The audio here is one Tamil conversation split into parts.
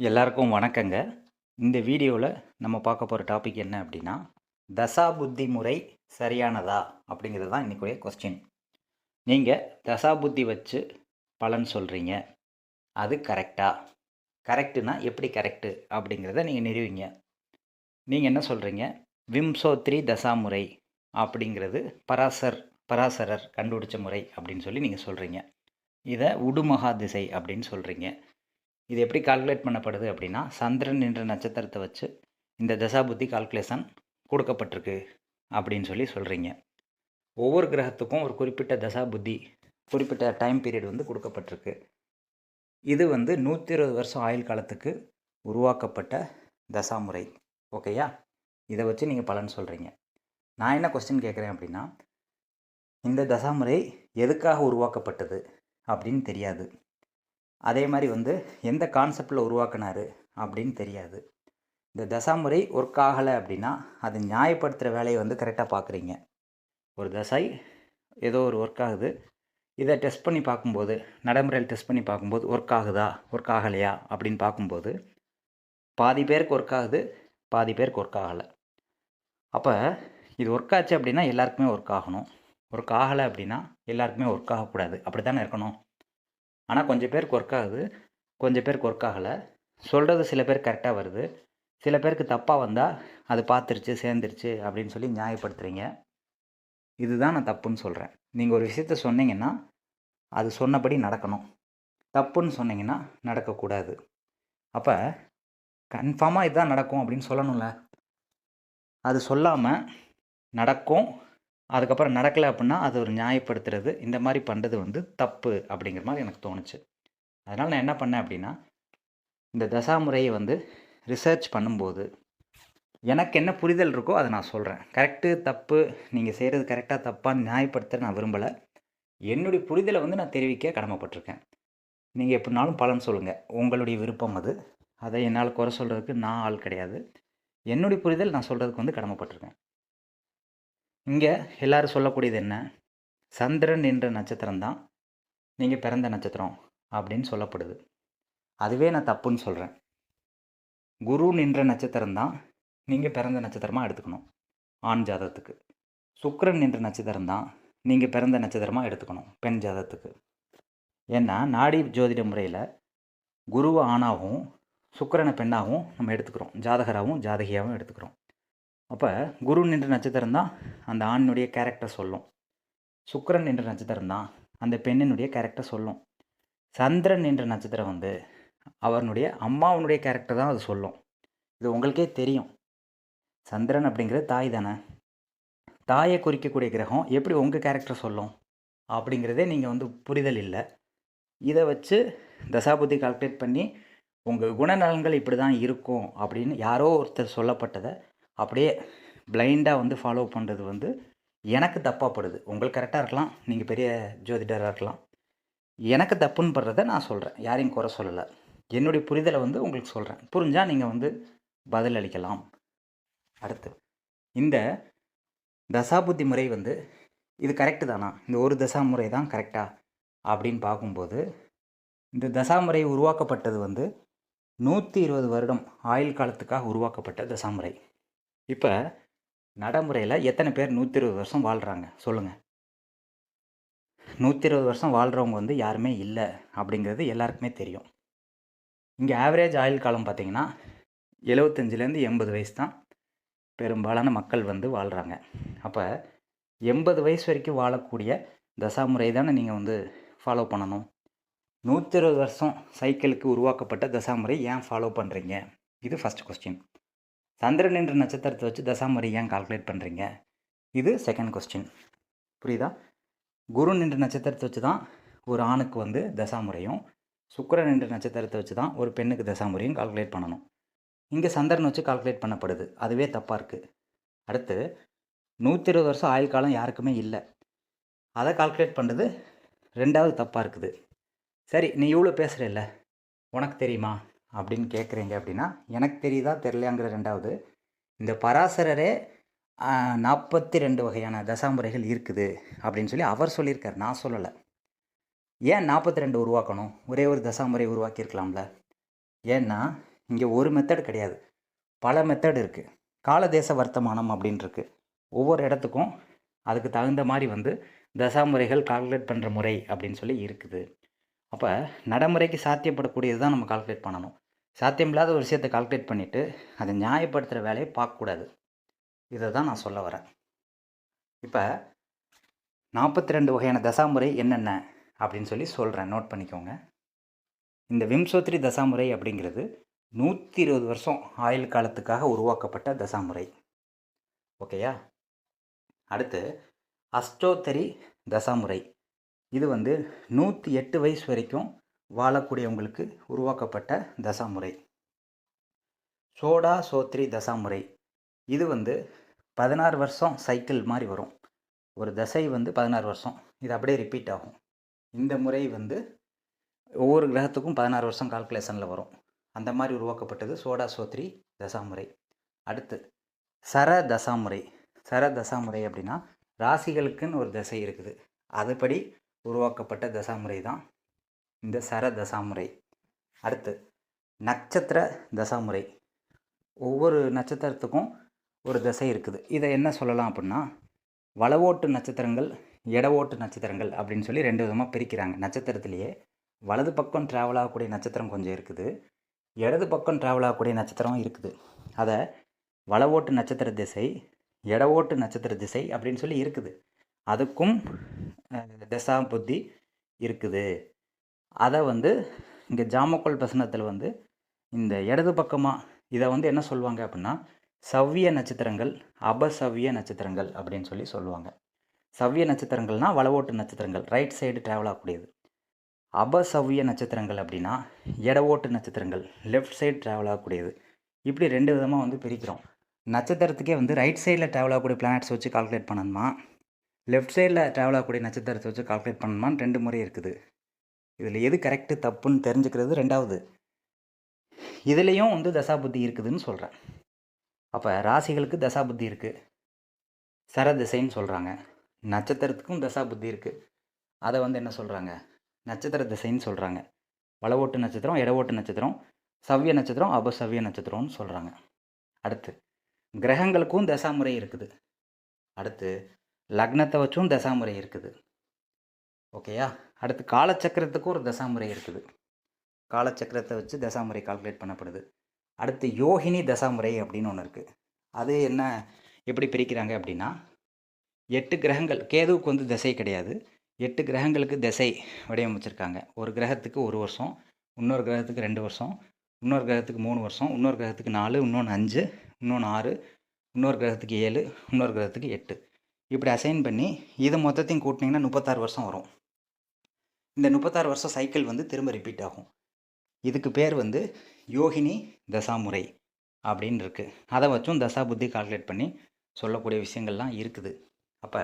எல்லாருக்கும் வணக்கங்க. இந்த வீடியோவில் நம்ம பார்க்க போகிற டாபிக் என்ன அப்படின்னா, தசா புத்தி முறை சரியானதா அப்படிங்கிறது தான் இன்றைக்குரிய கொஸ்டின். நீங்கள் தசா புத்தி வச்சு பலன் சொல்கிறீங்க, அது கரெக்டா? கரெக்டுனா எப்படி கரெக்டு அப்படிங்கிறத நீங்கள் நிறுவிங்க. நீங்கள் என்ன சொல்கிறீங்க, விம்சோத்ரி தசா முறை அப்படிங்கிறது பராசரர் கண்டுபிடிச்ச முறை அப்படின்னு சொல்லி நீங்கள் சொல்கிறீங்க. இதை உடுமகா திசை அப்படின்னு சொல்கிறீங்க. இது எப்படி கால்குலேட் பண்ணப்படுது அப்படின்னா, சந்திரன் என்ற நட்சத்திரத்தை வச்சு இந்த தசாபுத்தி கால்குலேஷன் கொடுக்கப்பட்டிருக்கு அப்படின்னு சொல்லி சொல்கிறீங்க. ஒவ்வொரு கிரகத்துக்கும் ஒரு குறிப்பிட்ட தசாபுத்தி, குறிப்பிட்ட டைம் பீரியட் வந்து கொடுக்கப்பட்டிருக்கு. இது வந்து 120 வருஷம் ஆயுள் காலத்துக்கு உருவாக்கப்பட்ட தசாமுறை. ஓகேயா? இதை வச்சு நீங்கள் பலன் சொல்கிறீங்க. நான் என்ன கொஸ்டின் கேட்குறேன் அப்படின்னா, இந்த தசாமுறை எதுக்காக உருவாக்கப்பட்டது அப்படின்னு தெரியாது. அதே மாதிரி வந்து எந்த கான்செப்டில் உருவாக்குனாரு அப்படின்னு தெரியாது. இந்த தசாமுறை ஒர்க் ஆகலை அப்படின்னா அது நியாயப்படுத்துகிற வேலையை வந்து கரெக்டாக பார்க்குறீங்க. ஒரு தசை ஏதோ ஒரு ஒர்க் ஆகுது, இதை டெஸ்ட் பண்ணி பார்க்கும்போது, நடைமுறையில் டெஸ்ட் பண்ணி பார்க்கும்போது ஒர்க் ஆகுதா ஒர்க் ஆகலையா அப்படின்னு பார்க்கும்போது பாதி பேருக்கு ஒர்க் ஆகுது, பாதி பேருக்கு ஒர்க் ஆகலை. அப்போ இது ஒர்க் ஆச்சு அப்படின்னா எல்லாருக்குமே ஒர்க் ஆகணும். ஒர்க் ஆகலை அப்படின்னா எல்லாருக்குமே ஒர்க் ஆகக்கூடாது. அப்படி தானே இருக்கணும். ஆனால் கொஞ்சம் பேருக்கு ஒர்க் ஆகுது, கொஞ்சம் பேருக்கு ஒர்க் ஆகலை. சொல்கிறது சில பேர் கரெக்டாக வருது, சில பேருக்கு தப்பாக வந்தால் அது பார்த்துருச்சு சேர்ந்துருச்சு அப்படின்னு சொல்லி நியாயப்படுத்துகிறீங்க. இதுதான் நான் தப்புன்னு சொல்கிறேன். நீங்கள் ஒரு விஷயத்த சொன்னீங்கன்னா அது சொன்னபடி நடக்கணும். தப்புன்னு சொன்னீங்கன்னா நடக்கக்கூடாது. அப்போ கன்ஃபார்மாக இதுதான் நடக்கும் அப்படின்னு சொல்லணும்ல. அது சொல்லாமல் நடக்கும், அதுக்கப்புறம் நடக்கலை அப்படின்னா அது ஒரு நியாயப்படுத்துறது, இந்த மாதிரி பண்ணுறது வந்து தப்பு அப்படிங்கிற மாதிரி எனக்கு தோணுச்சு. அதனால் நான் என்ன பண்ணேன் அப்படின்னா, இந்த தசாமுறையை வந்து ரிசர்ச் பண்ணும்போது எனக்கு என்ன புரிதல் இருக்கோ அதை நான் சொல்கிறேன். கரெக்டு தப்பு, நீங்கள் செய்கிறது கரெக்டாக தப்பான்னு நியாயப்படுத்த நான் விரும்பலை. என்னுடைய புரிதலை வந்து நான் தெரிவிக்க கடமைப்பட்டிருக்கேன். நீங்கள் எப்படினாலும் பலன் சொல்லுங்கள், உங்களுடைய விருப்பம் அது. அதை என்னால் குறை சொல்கிறதுக்கு நான் ஆள் கிடையாது. என்னுடைய புரிதல் நான் சொல்கிறதுக்கு வந்து கடமைப்பட்டிருக்கேன். இங்கே எல்லோரும் சொல்லக்கூடியது என்ன, சந்திரன் என்ற நட்சத்திரம் தான் நீங்கள் பிறந்த நட்சத்திரம் அப்படின்னு சொல்லப்படுது. அதுவே நான் தப்புன்னு சொல்கிறேன். குரு நின்ற நட்சத்திரம் தான் நீங்கள் பிறந்த நட்சத்திரமாக எடுத்துக்கணும் ஆண் ஜாதகத்துக்கு. சுக்கிரன் நின்ற நட்சத்திரம் தான் நீங்கள் பிறந்த நட்சத்திரமாக எடுத்துக்கணும் பெண் ஜாதகத்துக்கு. ஏன்னா நாடி ஜோதிட முறையில் குருவை ஆணாகவும் சுக்கிரனை பெண்ணாகவும் நம்ம எடுத்துக்கிறோம், ஜாதகராகவும் ஜாதகியாகவும் எடுத்துக்கிறோம். அப்போ குரு நின்ற நட்சத்திரம் தான் அந்த ஆணினுடைய கேரக்டர் சொல்லும், சுக்கிரன் நின்ற நட்சத்திரம் தான் அந்த பெண்ணினுடைய கேரக்டர் சொல்லும். சந்திரன் என்ற நட்சத்திரம் வந்து அவனுடைய அம்மாவனுடைய கேரக்டர் தான் அது சொல்லும். இது உங்களுக்கே தெரியும். சந்திரன் அப்படிங்கிறது தாய் தானே. தாயை குறிக்கக்கூடிய கிரகம் எப்படி உங்கள் கேரக்டர் சொல்லும் அப்படிங்கிறதே நீங்கள் வந்து புரிதல் இல்லை. இதை வச்சு தசாபுத்தி கால்குலேட் பண்ணி உங்கள் குணநலன்கள் இப்படி தான் இருக்கும் அப்படின்னு யாரோ ஒருத்தர் சொல்லப்பட்டதை அப்படியே பிளைண்டாக வந்து ஃபாலோ பண்ணுறது வந்து எனக்கு தப்பாக படுது. உங்களுக்கு கரெக்டாக இருக்கலாம், நீங்கள் பெரிய ஜோதிடராக இருக்கலாம். எனக்கு தப்புன்னு படுறதை நான் சொல்கிறேன், யாரையும் குறை சொல்லலை. என்னுடைய புரிதலை வந்து உங்களுக்கு சொல்கிறேன். புரிஞ்சால் நீங்கள் வந்து பதில் அளிக்கலாம். அடுத்து, இந்த தசாபுத்தி முறை வந்து இது கரெக்டு தானா, இந்த ஒரு தசா முறை தான் கரெக்டா அப்படின்னு பார்க்கும்போது, இந்த தசாமுறை உருவாக்கப்பட்டது வந்து 120 வருடம் ஆயுள் காலத்துக்காக உருவாக்கப்பட்ட தசாமுறை. இப்போ நடைமுறையில் எத்தனை பேர் 120 வருஷம் வாழ்கிறாங்க சொல்லுங்கள். 120 வருஷம் வாழ்கிறவங்க வந்து யாருமே இல்லை அப்படிங்கிறது எல்லாருக்குமே தெரியும். இங்கே ஆவரேஜ் ஆயுள் காலம் பார்த்திங்கன்னா 75லேருந்து 80 வயசு தான் பெரும்பாலான மக்கள் வந்து வாழ்கிறாங்க. அப்போ 80 வயசு வரைக்கும் வாழக்கூடிய தசாமுறை தானே நீங்கள் வந்து ஃபாலோ பண்ணணும். 120 வருஷம் சைக்கிளுக்கு உருவாக்கப்பட்ட தசாமுறை ஏன் ஃபாலோ பண்ணுறீங்க? இது ஃபஸ்ட் கொஸ்டின். சந்திரன் என்ற நட்சத்திரத்தை வச்சு தசாமுறை ஏன் கால்குலேட் பண்ணுறீங்க? இது செகண்ட் கொஸ்டின். புரியுதா? குரு என்ற நட்சத்திரத்தை வச்சு தான் ஒரு ஆணுக்கு வந்து தசாமுறையும், சுக்கிரன் என்ற நட்சத்திரத்தை வச்சு தான் ஒரு பெண்ணுக்கு தசாமுறையும் கால்குலேட் பண்ணணும். இங்கே சந்திரன் வச்சு கால்குலேட் பண்ணப்படுது, அதுவே தப்பாக இருக்குது. அடுத்து 120 வருஷம் ஆயுள் காலம் யாருக்குமே இல்லை, அதை கால்குலேட் பண்ணுறது ரெண்டாவது தப்பாக இருக்குது. சரி, நீ இவ்வளோ பேசுகிறல்ல, உனக்கு தெரியுமா அப்படின்னு கேட்குறீங்க. அப்படின்னா எனக்கு தெரியுதா தெரியலையாங்கிற ரெண்டாவது. இந்த பராசரரே 42 வகையான தசாமுறைகள் இருக்குது அப்படின்னு சொல்லி அவர் சொல்லியிருக்கார், நான் சொல்லலை. ஏன் 42 உருவாக்கணும்? ஒரே ஒரு தசாமுறை உருவாக்கியிருக்கலாம்ல. ஏன்னா இங்கே ஒரு மெத்தட் கிடையாது, பல மெத்தட் இருக்குது. காலதேச வர்த்தமானம் அப்படின்னு இருக்கு. ஒவ்வொரு இடத்துக்கும் அதுக்கு தகுந்த மாதிரி வந்து தசாமுறைகள் கால்குலேட் பண்ணுற முறை அப்படின்னு சொல்லி இருக்குது. அப்போ நடைமுறைக்கு சாத்தியப்படக்கூடியது தான் நம்ம கால்குலேட் பண்ணணும். சாத்தியமில்லாத ஒரு விஷயத்தை கால்குலேட் பண்ணிவிட்டு அதை நியாயப்படுத்துகிற வேலையை பார்க்கக்கூடாது. இதை தான் நான் சொல்ல வரேன். இப்போ 42 வகையான தசாமுறை என்னென்ன அப்படின்னு சொல்லி சொல்கிறேன், நோட் பண்ணிக்கோங்க. இந்த விம்சோத்ரி தசாமுறை அப்படிங்கிறது 120 வருஷம் ஆயுள் காலத்துக்காக உருவாக்கப்பட்ட தசாமுறை. ஓகேயா? அடுத்து அஷ்டோத்தரி தசாமுறை. இது வந்து 108 வயசு வரைக்கும் வாழக்கூடியவங்களுக்கு உருவாக்கப்பட்ட தசாமுறை. சோடா சோத்ரி தசாமுறை. இது வந்து 16 வருஷம் சைக்கிள் மாதிரி வரும். ஒரு தசை வந்து 16 வருஷம், இது அப்படியே ரிப்பீட் ஆகும். இந்த முறை வந்து ஒவ்வொரு கிரகத்துக்கும் 16 வருஷம் கால்குலேஷனில் வரும். அந்த மாதிரி உருவாக்கப்பட்டது சோடா சோத்ரி தசாமுறை. அடுத்து சர தசாமுறை. சர தசாமுறை அப்படின்னா ராசிகளுக்குன்னு ஒரு தசை இருக்குது, அதுபடி உருவாக்கப்பட்ட தசாமுறை தான் இந்த சர தசாமுறை. அடுத்து நட்சத்திர தசாமுறை. ஒவ்வொரு நட்சத்திரத்துக்கும் ஒரு தசை இருக்குது. இதை என்ன சொல்லலாம் அப்படின்னா வலவோட்டு நட்சத்திரங்கள், இடவோட்டு நட்சத்திரங்கள் அப்படின்னு சொல்லி 2 விதமாக பிரிக்கிறாங்க. நட்சத்திரத்திலேயே வலது பக்கம் ட்ராவல் ஆகக்கூடிய நட்சத்திரம் கொஞ்சம் இருக்குது, இடது பக்கம் ட்ராவல் ஆகக்கூடிய நட்சத்திரம் இருக்குது. அதை வலவோட்டு நட்சத்திர திசை, இடவோட்டு நட்சத்திர திசை அப்படின்னு சொல்லி இருக்குது. அதுக்கும் தசா புத்தி இருக்குது. அதை வந்து இங்கே ஜாமக்கோல் பிரசனத்தில் வந்து இந்த இடது பக்கமாக இதை வந்து என்ன சொல்லுவாங்க அப்படின்னா சவ்விய நட்சத்திரங்கள், அபசவ்ய நட்சத்திரங்கள் அப்படின்னு சொல்லி சொல்லுவாங்க. சவ்விய நட்சத்திரங்கள்னால் வலவோட்டு நட்சத்திரங்கள், ரைட் சைடு ட்ராவல் ஆகக்கூடியது. அபசவ்ய நட்சத்திரங்கள் அப்படின்னா இடவோட்டு நட்சத்திரங்கள், லெஃப்ட் சைடு ட்ராவல் ஆகக்கூடியது. இப்படி 2 விதமாக வந்து பிரிக்கிறோம். நட்சத்திரத்துக்கே வந்து ரைட் சைடில் ட்ராவல் ஆகக்கூடிய பிளானட்ஸ் வச்சு கால்குலேட் பண்ணணுமா, லெஃப்ட் சைடில் ட்ராவல் ஆகக்கூடிய நட்சத்திரத்தை வச்சு கால்குலேட் பண்ணணுமான்னு 2 முறை இருக்குது. இதில் எது கரெக்டு தப்புன்னு தெரிஞ்சுக்கிறது 2வது. இதுலேயும் வந்து தசாபுத்தி இருக்குதுன்னு சொல்கிறேன். அப்போ ராசிகளுக்கு தசாபுத்தி இருக்குது, சர திசைன்னு சொல்கிறாங்க. நட்சத்திரத்துக்கும் தசாபுத்தி இருக்குது, அதை வந்து என்ன சொல்கிறாங்க நட்சத்திர திசைன்னு சொல்கிறாங்க. வலவோட்டு நட்சத்திரம், இடவோட்டு நட்சத்திரம், சவ்ய நட்சத்திரம், அபசவ்ய நட்சத்திரம்னு சொல்கிறாங்க. அடுத்து கிரகங்களுக்கும் தசாமுறை இருக்குது. அடுத்து லக்னத்தை வச்சும் தசாமுறை இருக்குது. ஓகேயா? அடுத்து காலச்சக்கரத்துக்கும் ஒரு தசாமுறை இருக்குது. காலச்சக்கரத்தை வச்சு தசாமுறை கால்குலேட் பண்ணப்படுது. அடுத்து யோகினி தசாமுறை அப்படின்னு ஒன்று இருக்குது. அது என்ன, எப்படி பிரிக்கிறாங்க அப்படின்னா 8 கிரகங்கள், கேதுவுக்கு வந்து திசை கிடையாது, 8 கிரகங்களுக்கு திசை வடிவமைச்சிருக்காங்க. ஒரு கிரகத்துக்கு 1 வருஷம், இன்னொரு கிரகத்துக்கு 2 வருஷம், இன்னொரு கிரகத்துக்கு 3 வருஷம், இன்னொரு கிரகத்துக்கு 4, இன்னொன்று 5, இன்னொன்று 6, இன்னொரு கிரகத்துக்கு 7, இன்னொரு கிரகத்துக்கு 8. இப்படி அசைன் பண்ணி இது மொத்தத்தையும் கூட்டினீங்கன்னா 36 வருஷம் வரும். இந்த 36 வருஷம் சைக்கிள் வந்து திரும்ப ரிப்பீட் ஆகும். இதுக்கு பேர் வந்து யோகினி தசாமுறை அப்படின்னு இருக்குது. அதை வச்சும் தசா புத்தி கால்குலேட் பண்ணி சொல்லக்கூடிய விஷயங்கள்லாம் இருக்குது. அப்போ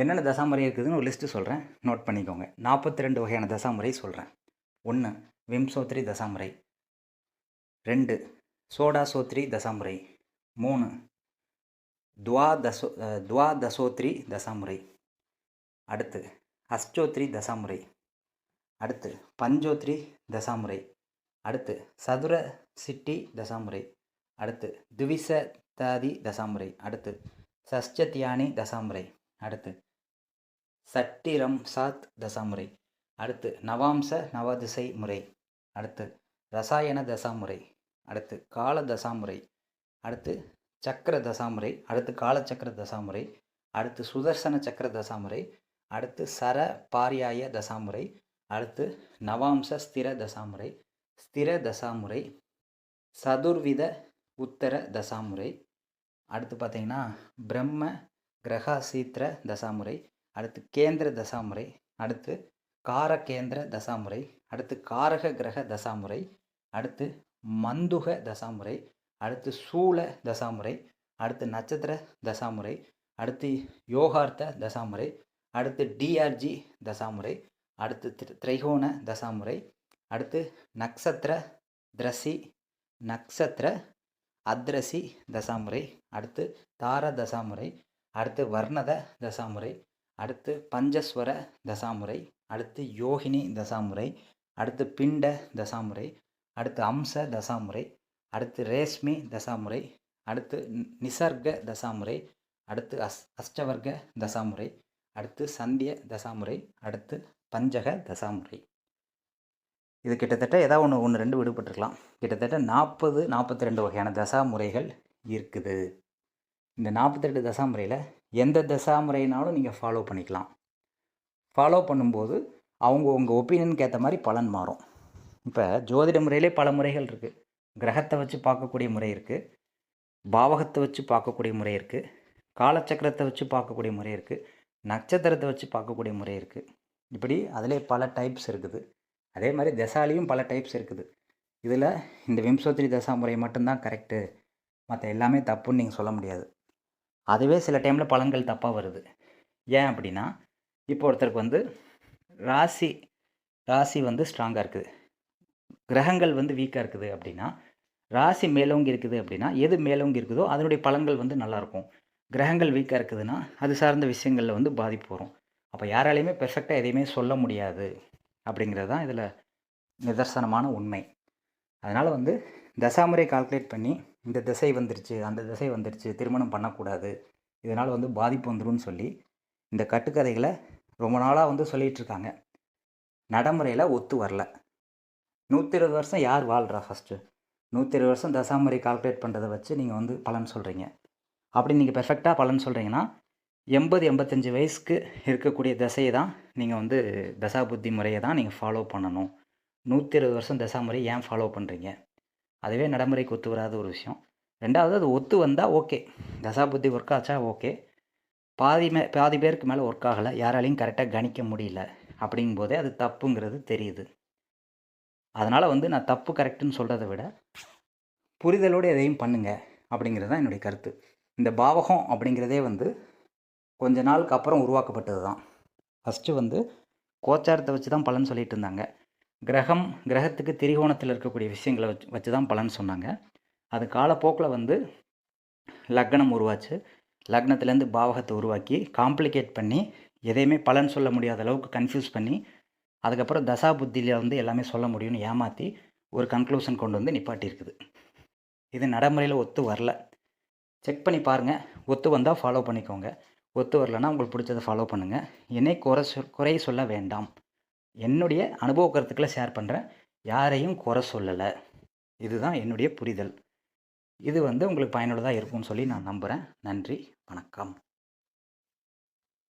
என்னென்ன தசாமுறை இருக்குதுன்னு ஒரு லிஸ்ட்டு சொல்கிறேன், நோட் பண்ணிக்கோங்க. 42 வகையான தசாமுறை சொல்கிறேன். 1 விம்சோத்ரி தசாமுறை, 2 சோடா சோத்ரி தசாமுறை, 3 துவாதசோத்ரி தசாமுறை, அடுத்து அஷ்டோத்ரி தசாமுறை, அடுத்து பஞ்சோத்ரி தசாமுறை, அடுத்து சதுர சிட்டி தசாமுறை, அடுத்து திவிசதாதி தசாமுறை, அடுத்து சஷ்டத்தியானி தசாமுறை, அடுத்து சட்டிரம் சாத் தசாமுறை, அடுத்து நவாம்ச நவதிசை முறை, அடுத்து ரசாயன தசாமுறை, அடுத்து கால தசாமுறை, அடுத்து சக்கர தசாமுறை, அடுத்து காலச்சக்கர தசாமுறை, அடுத்து சுதர்சன சக்கர தசாமுறை, அடுத்து சர பாரியாய தசாமுறை, அடுத்து நவாம்ச ஸ்திர தசாமுறை, ஸ்திர தசாமுறை, சதுர்வித உத்தர தசாமுறை, அடுத்து பார்த்திங்கன்னா பிரம்ம கிரகாசீத்திர தசாமுறை, அடுத்து கேந்திர தசாமுறை, அடுத்து காரகேந்திர தசாமுறை, அடுத்து காரக கிரக தசாமுறை, அடுத்து மந்துக தசாமுறை, அடுத்து சூல தசாமுறை, அடுத்து நட்சத்திர தசாமுறை, அடுத்து யோகார்த்த தசாமுறை, அடுத்து டிஆர்ஜி தசாமுறை, அடுத்து திரைகோண தசாமுறை, அடுத்து நக்ஷத்திர திரசி நக்ஷத்திர அத்ரசி தசாமுறை, அடுத்து தார தசாமுறை, அடுத்து வர்ணத தசாமுறை, அடுத்து பஞ்சஸ்வர தசாமுறை, அடுத்து யோகினி தசாமுறை, அடுத்து பிண்ட தசாமுறை, அடுத்து அம்ச தசாமுறை, அடுத்து ரேஷ்மி தசாமுறை, அடுத்து நிசர்க தசாமுறை, அடுத்து அஷ்டவர்க்க தசாமுறை, அடுத்து சந்திய தசாமுறை, அடுத்து பஞ்சக தசாமுறை. இது கிட்டத்தட்ட ஏதாவது ஒன்று ரெண்டு விடுபட்டிருக்கலாம். கிட்டத்தட்ட 42 வகையான தசாமுறைகள் இருக்குது. இந்த 42 தசாமுறையில் எந்த தசாமுறைனாலும் நீங்கள் ஃபாலோ பண்ணிக்கலாம். ஃபாலோ பண்ணும்போது உங்கள் ஒப்பீனியனுக்கு ஏற்ற மாதிரி பலன் மாறும். இப்போ ஜோதிட முறையிலே பல முறைகள் இருக்குது. கிரகத்தை வச்சு பார்க்கக்கூடிய முறை இருக்குது, பாவகத்தை வச்சு பார்க்கக்கூடிய முறை இருக்குது, காலச்சக்கரத்தை வச்சு பார்க்கக்கூடிய முறை இருக்குது, நட்சத்திரத்தை வச்சு பார்க்கக்கூடிய முறை இருக்குது. இப்படி அதிலே பல டைப்ஸ் இருக்குது. அதே மாதிரி தசாலையும் பல டைப்ஸ் இருக்குது. இதில் இந்த விம்சோத்திரி தசா முறை மட்டும்தான் கரெக்டு, மற்ற எல்லாமே தப்புன்னு நீங்கள் சொல்ல முடியாது. அதுவே சில டைமில் பலன்கள் தப்பாக வருது. ஏன் அப்படின்னா, இப்போ ஒருத்தருக்கு வந்து ராசி வந்து ஸ்ட்ராங்காக இருக்குது, கிரகங்கள் வந்து வீக்காக இருக்குது அப்படின்னா, ராசி மேலோங்கி இருக்குது அப்படின்னா, எது மேலோங்கி இருக்குதோ அதனுடைய பலன்கள் வந்து நல்லாயிருக்கும். கிரகங்கள் வீக்காக இருக்குதுன்னா அது சார்ந்த விஷயங்களில் வந்து பாதிப்பு வரும். அப்போ யாராலையுமே பெர்ஃபெக்டாக எதையுமே சொல்ல முடியாது அப்படிங்கிறது தான் இதில் நிதர்சனமான உண்மை. அதனால் வந்து தசாமுறை கால்குலேட் பண்ணி இந்த திசை வந்துருச்சு, அந்த திசை வந்துருச்சு, திருமணம் பண்ணக்கூடாது, இதனால் வந்து பாதிப்பு வந்துடும் சொல்லி இந்த கட்டுக்கதைகளை ரொம்ப நாளாக வந்து சொல்லிகிட்ருக்காங்க. நடைமுறையில் ஒத்து வரல. 120 வருஷம் யார் வாழ்கிறா? ஃபஸ்ட்டு 120 வருஷம் தசாமுறை கால்குலேட் பண்ணுறதை வச்சு நீங்கள் வந்து பலன் சொல்கிறீங்க. அப்படி நீங்கள் பெர்ஃபெக்டாக பலன் சொல்கிறீங்கன்னா 80-85 வயசுக்கு இருக்கக்கூடிய தசையை தான் நீங்கள் வந்து தசா புத்தி முறையை தான் நீங்கள் ஃபாலோ பண்ணணும். 120 வருஷம் தசா முறை ஏன் ஃபாலோ பண்ணுறீங்க? அதுவே நடைமுறைக்கு ஒத்து வராத ஒரு விஷயம். ரெண்டாவது, அது ஒத்து வந்தால் ஓகே, தசா புத்தி ஒர்க் ஆச்சா ஓகே. பாதி பேருக்கு மேலே ஒர்க் ஆகலை, யாராலையும் கரெக்டாக கணிக்க முடியல அப்படிங்கும்போதே அது தப்புங்கிறது தெரியுது. அதனால் வந்து நான் தப்பு கரெக்டுன்னு சொல்கிறத விட புரிதலோடு எதையும் பண்ணுங்க அப்படிங்கிறது தான் என்னுடைய கருத்து. இந்த பாவகம் அப்படிங்கிறதே வந்து கொஞ்ச நாளுக்கு அப்புறம் உருவாக்கப்பட்டது தான். ஃபஸ்ட்டு வந்து கோச்சாரத்தை வச்சு தான் பலன் சொல்லிகிட்டு இருந்தாங்க. கிரகத்துக்கு திரிகோணத்தில் இருக்கக்கூடிய விஷயங்களை வச்சு தான் பலன் சொன்னாங்க. அது காலப்போக்கில் வந்து லக்னம் உருவாச்சு. லக்னத்துலேருந்து பாவகத்தை உருவாக்கி காம்ப்ளிகேட் பண்ணி எதையுமே பலன் சொல்ல முடியாத அளவுக்கு கன்ஃபியூஸ் பண்ணி அதுக்கப்புறம் தசா புத்தியில் வந்து எல்லாமே சொல்ல முடியும்னு ஏமாற்றி ஒரு கன்க்ளூஷன் கொண்டு வந்து நிப்பாட்டியிருக்குது. இது நடைமுறையில் ஒத்து வரல. செக் பண்ணி பாருங்கள். ஒத்து வந்தால் ஃபாலோ பண்ணிக்கோங்க, ஒத்து வரலன்னா உங்களுக்கு பிடிச்சதை ஃபாலோ பண்ணுங்கள். என்னை குறை சொல்ல வேண்டாம். என்னுடைய அனுபவ கருத்துக்களை ஷேர் பண்ணுறேன், யாரையும் குறை சொல்லலை. இதுதான் என்னுடைய புரிதல். இது வந்து உங்களுக்கு பயனுள்ளதாக இருக்கும்னு சொல்லி நான் நம்புகிறேன். நன்றி, வணக்கம்.